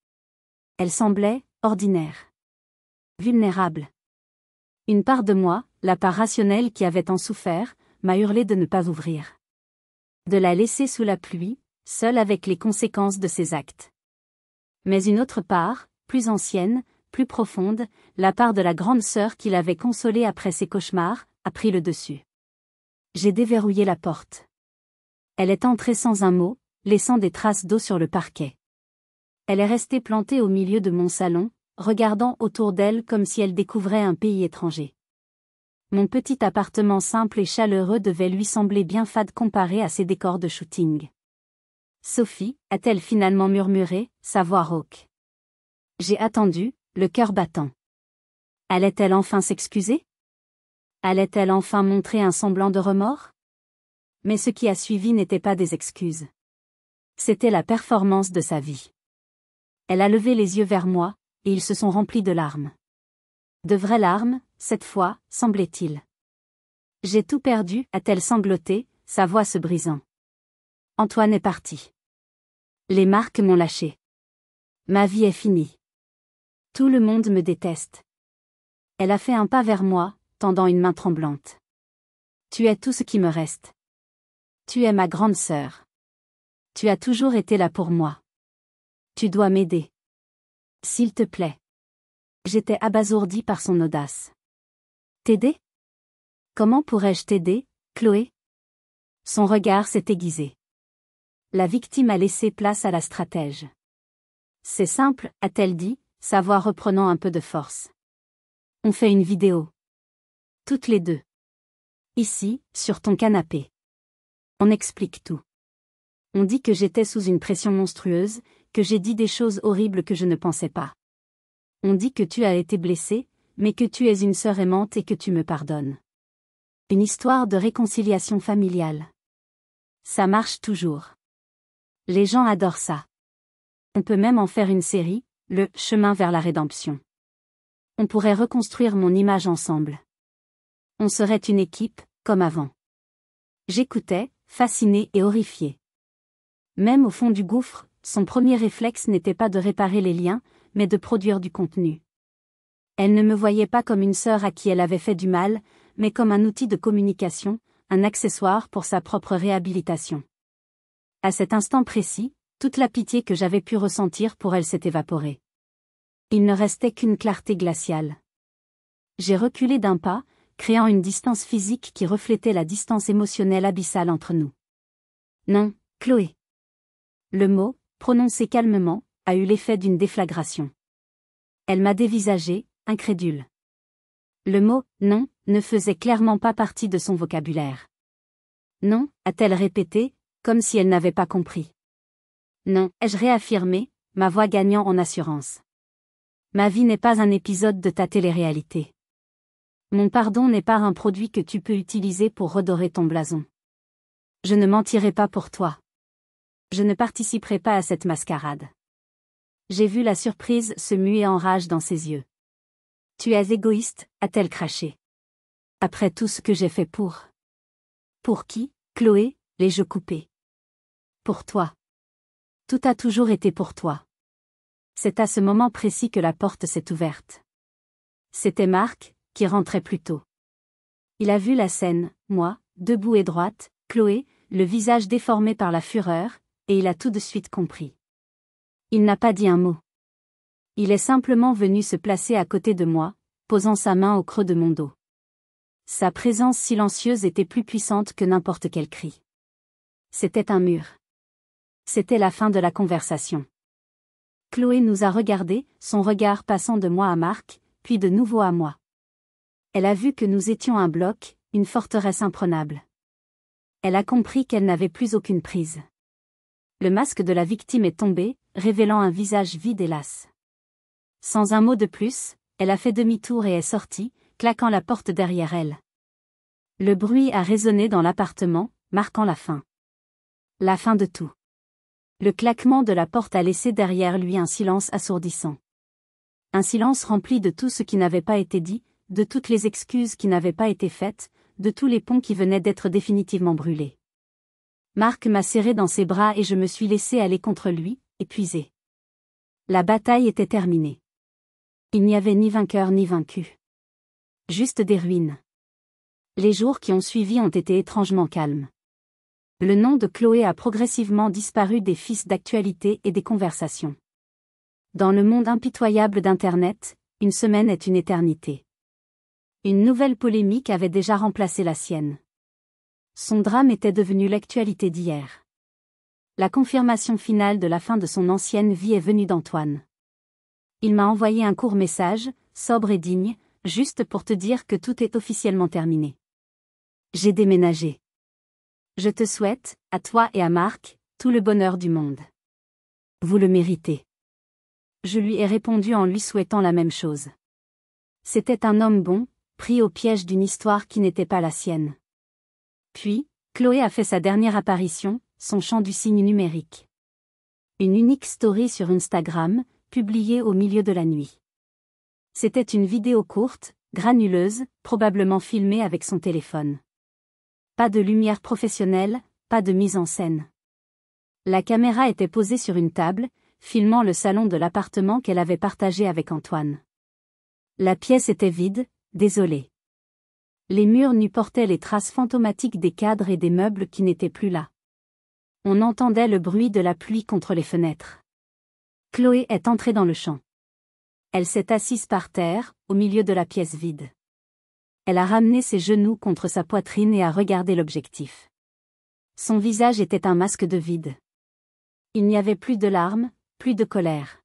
Elle semblait ordinaire. Vulnérable. Une part de moi, la part rationnelle qui avait tant souffert, m'a hurlé de ne pas ouvrir. De la laisser sous la pluie, seul avec les conséquences de ses actes. Mais une autre part, plus ancienne, plus profonde, la part de la grande sœur qui l'avait consolée après ses cauchemars, a pris le dessus. J'ai déverrouillé la porte. Elle est entrée sans un mot, laissant des traces d'eau sur le parquet. Elle est restée plantée au milieu de mon salon, regardant autour d'elle comme si elle découvrait un pays étranger. Mon petit appartement simple et chaleureux devait lui sembler bien fade comparé à ses décors de shooting. Sophie, a-t-elle finalement murmuré, sa voix rauque. J'ai attendu, le cœur battant. Allait-elle enfin s'excuser? Allait-elle enfin montrer un semblant de remords? Mais ce qui a suivi n'était pas des excuses. C'était la performance de sa vie. Elle a levé les yeux vers moi, et ils se sont remplis de larmes. De vraies larmes, cette fois, semblait-il. J'ai tout perdu, a-t-elle sangloté, sa voix se brisant. Antoine est parti. Les marques m'ont lâché. Ma vie est finie. Tout le monde me déteste. Elle a fait un pas vers moi, tendant une main tremblante. Tu es tout ce qui me reste. Tu es ma grande sœur. Tu as toujours été là pour moi. Tu dois m'aider. S'il te plaît. J'étais abasourdie par son audace. T'aider? Comment pourrais-je t'aider, Chloé? Son regard s'est aiguisé. La victime a laissé place à la stratège. C'est simple, a-t-elle dit, sa voix reprenant un peu de force. On fait une vidéo. Toutes les deux. Ici, sur ton canapé. On explique tout. On dit que j'étais sous une pression monstrueuse, que j'ai dit des choses horribles que je ne pensais pas. On dit que tu as été blessée, mais que tu es une sœur aimante et que tu me pardonnes. Une histoire de réconciliation familiale. Ça marche toujours. Les gens adorent ça. On peut même en faire une série, le chemin vers la rédemption. On pourrait reconstruire mon image ensemble. On serait une équipe, comme avant. J'écoutais, fascinée et horrifiée. Même au fond du gouffre, son premier réflexe n'était pas de réparer les liens, mais de produire du contenu. Elle ne me voyait pas comme une sœur à qui elle avait fait du mal, mais comme un outil de communication, un accessoire pour sa propre réhabilitation. À cet instant précis, toute la pitié que j'avais pu ressentir pour elle s'est évaporée. Il ne restait qu'une clarté glaciale. J'ai reculé d'un pas, créant une distance physique qui reflétait la distance émotionnelle abyssale entre nous. Non, Chloé. Le mot, prononcé calmement, a eu l'effet d'une déflagration. Elle m'a dévisagé, incrédule. Le mot « non » ne faisait clairement pas partie de son vocabulaire. Non, a-t-elle répété, comme si elle n'avait pas compris. Non, ai-je réaffirmé, ma voix gagnant en assurance. Ma vie n'est pas un épisode de ta télé-réalité. Mon pardon n'est pas un produit que tu peux utiliser pour redorer ton blason. Je ne mentirai pas pour toi. Je ne participerai pas à cette mascarade. J'ai vu la surprise se muer en rage dans ses yeux. Tu es égoïste, a-t-elle craché. Après tout ce que j'ai fait pour... Pour qui, Chloé, l'ai-je coupé? Pour toi. Tout a toujours été pour toi. C'est à ce moment précis que la porte s'est ouverte. C'était Marc, qui rentrait plus tôt. Il a vu la scène, moi, debout et droite, Chloé, le visage déformé par la fureur, et il a tout de suite compris. Il n'a pas dit un mot. Il est simplement venu se placer à côté de moi, posant sa main au creux de mon dos. Sa présence silencieuse était plus puissante que n'importe quel cri. C'était un mur. C'était la fin de la conversation. Chloé nous a regardés, son regard passant de moi à Marc, puis de nouveau à moi. Elle a vu que nous étions un bloc, une forteresse imprenable. Elle a compris qu'elle n'avait plus aucune prise. Le masque de la victime est tombé, révélant un visage vide et las. Sans un mot de plus, elle a fait demi-tour et est sortie, claquant la porte derrière elle. Le bruit a résonné dans l'appartement, marquant la fin. La fin de tout. Le claquement de la porte a laissé derrière lui un silence assourdissant. Un silence rempli de tout ce qui n'avait pas été dit, de toutes les excuses qui n'avaient pas été faites, de tous les ponts qui venaient d'être définitivement brûlés. Marc m'a serré dans ses bras et je me suis laissé aller contre lui, épuisé. La bataille était terminée. Il n'y avait ni vainqueur ni vaincu. Juste des ruines. Les jours qui ont suivi ont été étrangement calmes. Le nom de Chloé a progressivement disparu des fils d'actualité et des conversations. Dans le monde impitoyable d'Internet, une semaine est une éternité. Une nouvelle polémique avait déjà remplacé la sienne. Son drame était devenu l'actualité d'hier. La confirmation finale de la fin de son ancienne vie est venue d'Antoine. Il m'a envoyé un court message, sobre et digne, juste pour te dire que tout est officiellement terminé. J'ai déménagé. Je te souhaite, à toi et à Marc, tout le bonheur du monde. Vous le méritez. Je lui ai répondu en lui souhaitant la même chose. C'était un homme bon, pris au piège d'une histoire qui n'était pas la sienne. Puis, Chloé a fait sa dernière apparition, son chant du cygne numérique. Une unique story sur Instagram, publiée au milieu de la nuit. C'était une vidéo courte, granuleuse, probablement filmée avec son téléphone. Pas de lumière professionnelle, pas de mise en scène. La caméra était posée sur une table, filmant le salon de l'appartement qu'elle avait partagé avec Antoine. La pièce était vide, désolée. Les murs nus portaient les traces fantomatiques des cadres et des meubles qui n'étaient plus là. On entendait le bruit de la pluie contre les fenêtres. Chloé est entrée dans le champ. Elle s'est assise par terre, au milieu de la pièce vide. Elle a ramené ses genoux contre sa poitrine et a regardé l'objectif. Son visage était un masque de vide. Il n'y avait plus de larmes, plus de colère.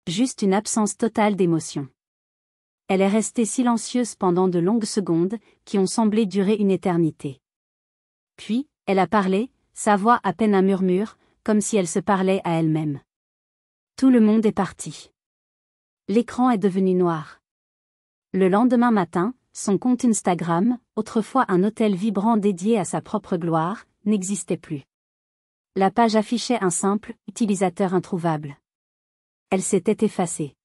Juste une absence totale d'émotion. Elle est restée silencieuse pendant de longues secondes, qui ont semblé durer une éternité. Puis, elle a parlé, sa voix à peine un murmure, comme si elle se parlait à elle-même. Tout le monde est parti. L'écran est devenu noir. Le lendemain matin, son compte Instagram, autrefois un hôtel vibrant dédié à sa propre gloire, n'existait plus. La page affichait un simple « utilisateur introuvable ». Elle s'était effacée.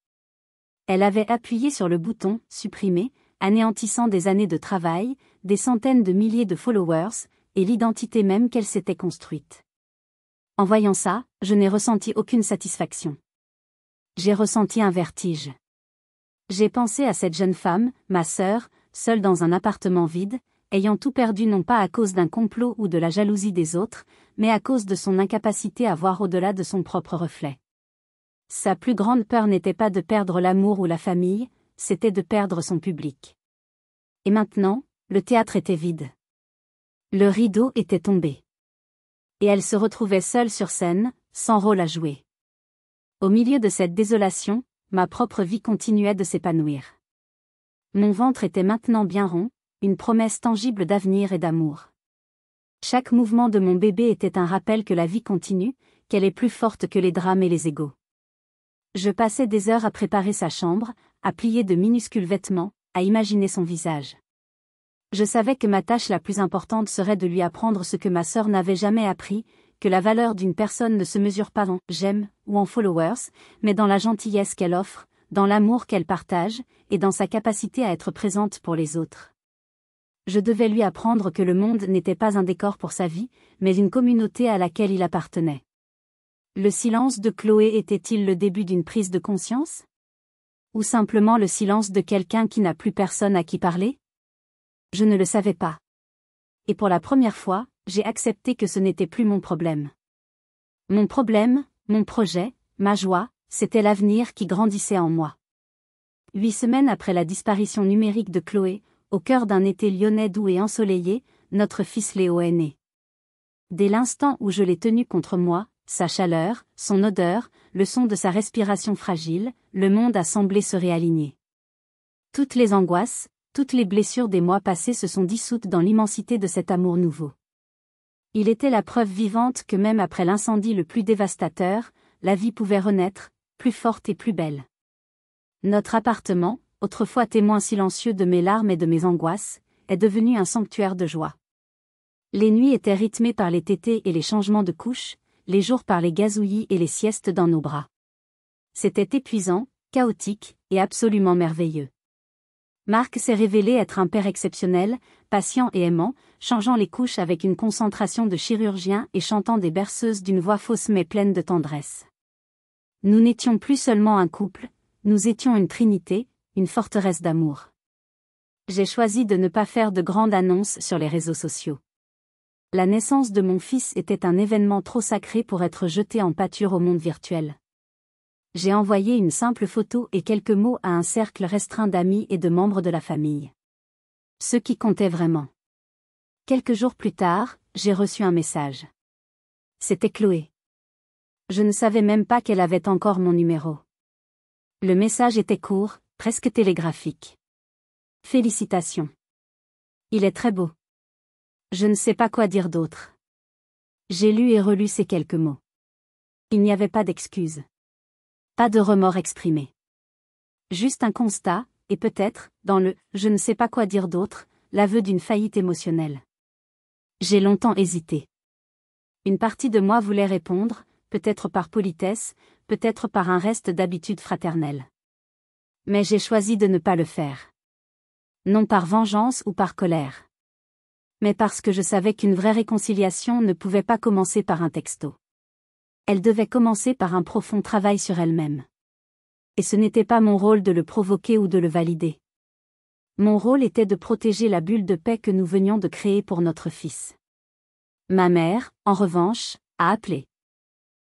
Elle avait appuyé sur le bouton « supprimer », anéantissant des années de travail, des centaines de milliers de followers, et l'identité même qu'elle s'était construite. En voyant ça, je n'ai ressenti aucune satisfaction. J'ai ressenti un vertige. J'ai pensé à cette jeune femme, ma sœur, seule dans un appartement vide, ayant tout perdu non pas à cause d'un complot ou de la jalousie des autres, mais à cause de son incapacité à voir au-delà de son propre reflet. Sa plus grande peur n'était pas de perdre l'amour ou la famille, c'était de perdre son public. Et maintenant, le théâtre était vide. Le rideau était tombé. Et elle se retrouvait seule sur scène, sans rôle à jouer. Au milieu de cette désolation, ma propre vie continuait de s'épanouir. Mon ventre était maintenant bien rond, une promesse tangible d'avenir et d'amour. Chaque mouvement de mon bébé était un rappel que la vie continue, qu'elle est plus forte que les drames et les égos. Je passais des heures à préparer sa chambre, à plier de minuscules vêtements, à imaginer son visage. Je savais que ma tâche la plus importante serait de lui apprendre ce que ma sœur n'avait jamais appris, que la valeur d'une personne ne se mesure pas en « j'aime » ou en « followers », mais dans la gentillesse qu'elle offre, dans l'amour qu'elle partage, et dans sa capacité à être présente pour les autres. Je devais lui apprendre que le monde n'était pas un décor pour sa vie, mais une communauté à laquelle il appartenait. Le silence de Chloé était-il le début d'une prise de conscience? Ou simplement le silence de quelqu'un qui n'a plus personne à qui parler? Je ne le savais pas. Et pour la première fois, j'ai accepté que ce n'était plus mon problème. Mon problème, mon projet, ma joie, c'était l'avenir qui grandissait en moi. 8 semaines après la disparition numérique de Chloé, au cœur d'un été lyonnais doux et ensoleillé, notre fils Léo est né. Dès l'instant où je l'ai tenu contre moi, sa chaleur, son odeur, le son de sa respiration fragile, le monde a semblé se réaligner. Toutes les angoisses, toutes les blessures des mois passés se sont dissoutes dans l'immensité de cet amour nouveau. Il était la preuve vivante que même après l'incendie le plus dévastateur, la vie pouvait renaître, plus forte et plus belle. Notre appartement, autrefois témoin silencieux de mes larmes et de mes angoisses, est devenu un sanctuaire de joie. Les nuits étaient rythmées par les tétés et les changements de couches, les jours par les gazouillis et les siestes dans nos bras. C'était épuisant, chaotique, et absolument merveilleux. Marc s'est révélé être un père exceptionnel, patient et aimant, changeant les couches avec une concentration de chirurgien et chantant des berceuses d'une voix fausse mais pleine de tendresse. Nous n'étions plus seulement un couple, nous étions une trinité, une forteresse d'amour. J'ai choisi de ne pas faire de grandes annonces sur les réseaux sociaux. La naissance de mon fils était un événement trop sacré pour être jeté en pâture au monde virtuel. J'ai envoyé une simple photo et quelques mots à un cercle restreint d'amis et de membres de la famille. Ce qui comptait vraiment. Quelques jours plus tard, j'ai reçu un message. C'était Chloé. Je ne savais même pas qu'elle avait encore mon numéro. Le message était court, presque télégraphique. Félicitations. Il est très beau. Je ne sais pas quoi dire d'autre. J'ai lu et relu ces quelques mots. Il n'y avait pas d'excuses. Pas de remords exprimés. Juste un constat, et peut-être, dans le « je ne sais pas quoi dire d'autre », l'aveu d'une faillite émotionnelle. J'ai longtemps hésité. Une partie de moi voulait répondre, peut-être par politesse, peut-être par un reste d'habitude fraternelle. Mais j'ai choisi de ne pas le faire. Non par vengeance ou par colère. Mais parce que je savais qu'une vraie réconciliation ne pouvait pas commencer par un texto. Elle devait commencer par un profond travail sur elle-même. Et ce n'était pas mon rôle de le provoquer ou de le valider. Mon rôle était de protéger la bulle de paix que nous venions de créer pour notre fils. Ma mère, en revanche, a appelé.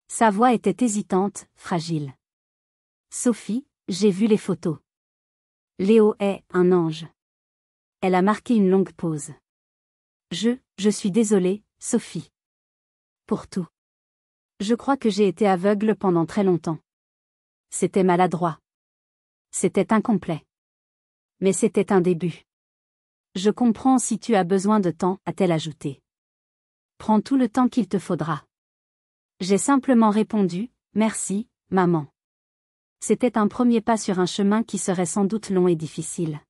Sa voix était hésitante, fragile. Sophie, j'ai vu les photos. Léo est un ange. Elle a marqué une longue pause. Je suis désolée, Sophie. Pour tout. Je crois que j'ai été aveugle pendant très longtemps. C'était maladroit. C'était incomplet. Mais c'était un début. Je comprends si tu as besoin de temps, a-t-elle ajouté. Prends tout le temps qu'il te faudra. J'ai simplement répondu, merci, maman. C'était un premier pas sur un chemin qui serait sans doute long et difficile.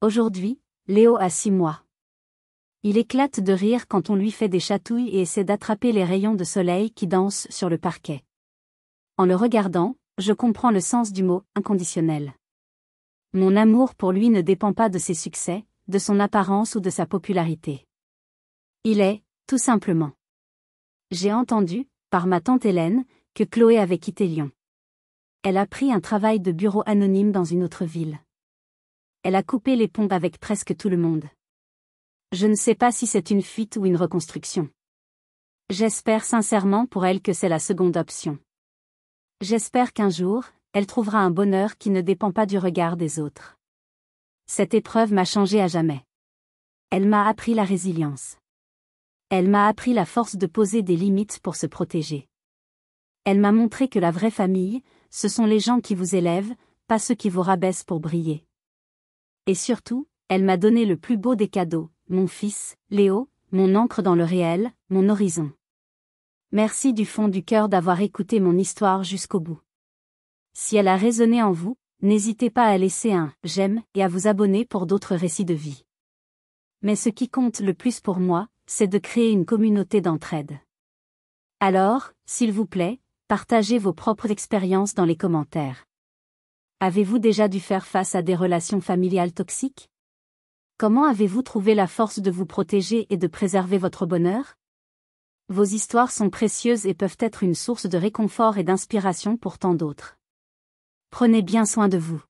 Aujourd'hui, Léo a 6 mois. Il éclate de rire quand on lui fait des chatouilles et essaie d'attraper les rayons de soleil qui dansent sur le parquet. En le regardant, je comprends le sens du mot « inconditionnel ». Mon amour pour lui ne dépend pas de ses succès, de son apparence ou de sa popularité. Il est, tout simplement. J'ai entendu, par ma tante Hélène, que Chloé avait quitté Lyon. Elle a pris un travail de bureau anonyme dans une autre ville. Elle a coupé les ponts avec presque tout le monde. Je ne sais pas si c'est une fuite ou une reconstruction. J'espère sincèrement pour elle que c'est la seconde option. J'espère qu'un jour, elle trouvera un bonheur qui ne dépend pas du regard des autres. Cette épreuve m'a changé à jamais. Elle m'a appris la résilience. Elle m'a appris la force de poser des limites pour se protéger. Elle m'a montré que la vraie famille, ce sont les gens qui vous élèvent, pas ceux qui vous rabaissent pour briller. Et surtout, elle m'a donné le plus beau des cadeaux, mon fils, Léo, mon ancre dans le réel, mon horizon. Merci du fond du cœur d'avoir écouté mon histoire jusqu'au bout. Si elle a résonné en vous, n'hésitez pas à laisser un « j'aime » et à vous abonner pour d'autres récits de vie. Mais ce qui compte le plus pour moi, c'est de créer une communauté d'entraide. Alors, s'il vous plaît, partagez vos propres expériences dans les commentaires. Avez-vous déjà dû faire face à des relations familiales toxiques? Comment avez-vous trouvé la force de vous protéger et de préserver votre bonheur? Vos histoires sont précieuses et peuvent être une source de réconfort et d'inspiration pour tant d'autres. Prenez bien soin de vous.